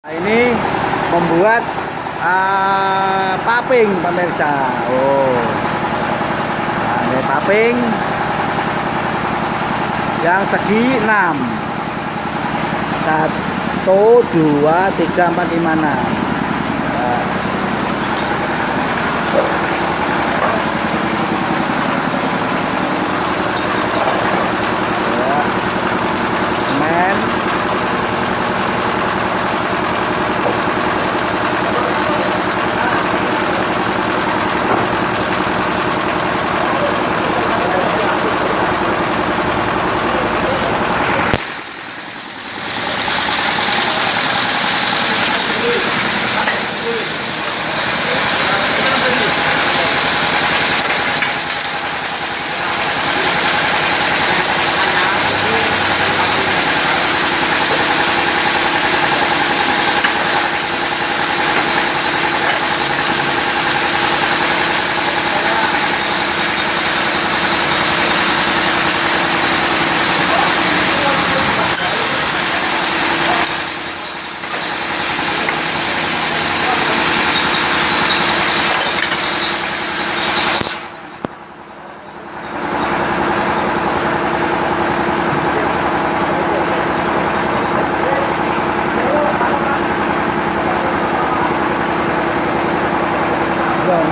Ini membuat paping pemirsa. Nah, ini paping yang segi 6. 1, 2, 3, 4, 5, 6.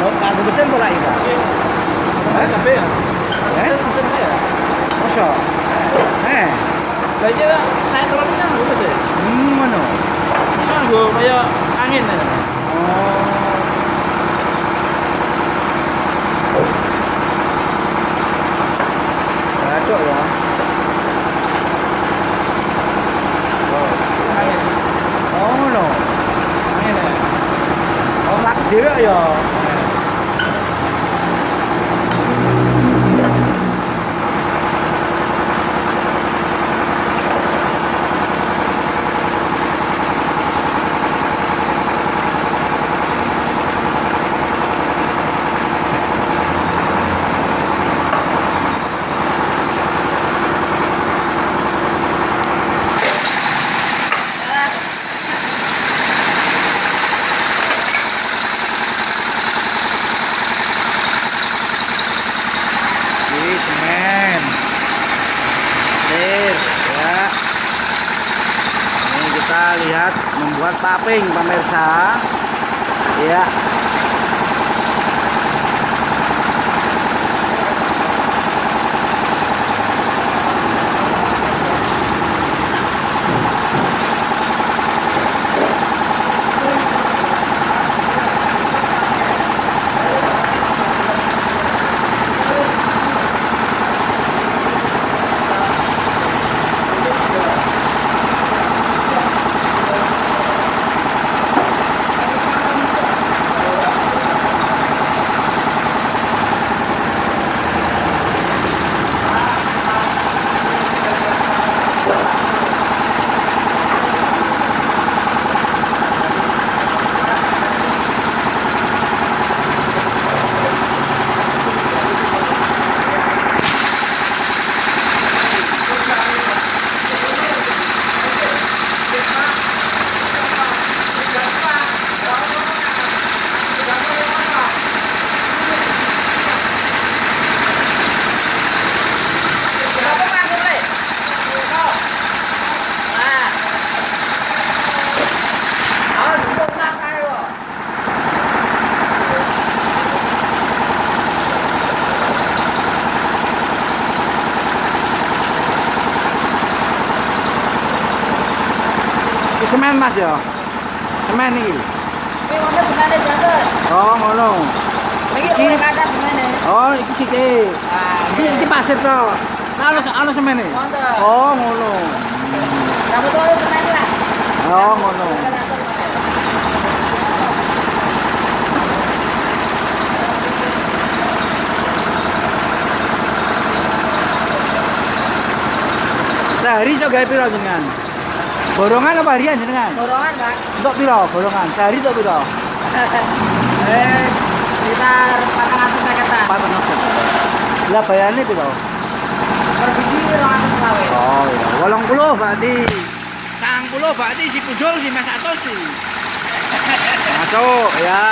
Aku mesin bola ini. Tapi ya. Mesin ya. Masa? Kayaknya naik turun kan bagus ya. Mana? Ini gue kayak angin ya. Cocok ya. Angin. Mana? Angin ya. Lak dhewe ya. Semen ya. Ini kita lihat membuat paping pemirsa ya. Semen Mas ya. Semen iki. Ini mana sebenarnya jatuh? Oh, ngono. Ini udah kadang sebenarnya. Oh, iki sithik. Iki pasir to. Ana semene. Mantap. Oh, ngono. Kamu tuh ada sebenarnya lah. Oh, ngono. Sehari iso gawe piro jenengan? Borongan apa harian jenengan? Borongan, Pak. Untuk piro borongan? Sehari untuk piro? Sekitar 450. 400. Lah bayarnya piro? Per biji 200 lawe. Oh iya, 80 berarti. Cangkem. berarti si Pujol si Mas Atos sih. Masuk ya.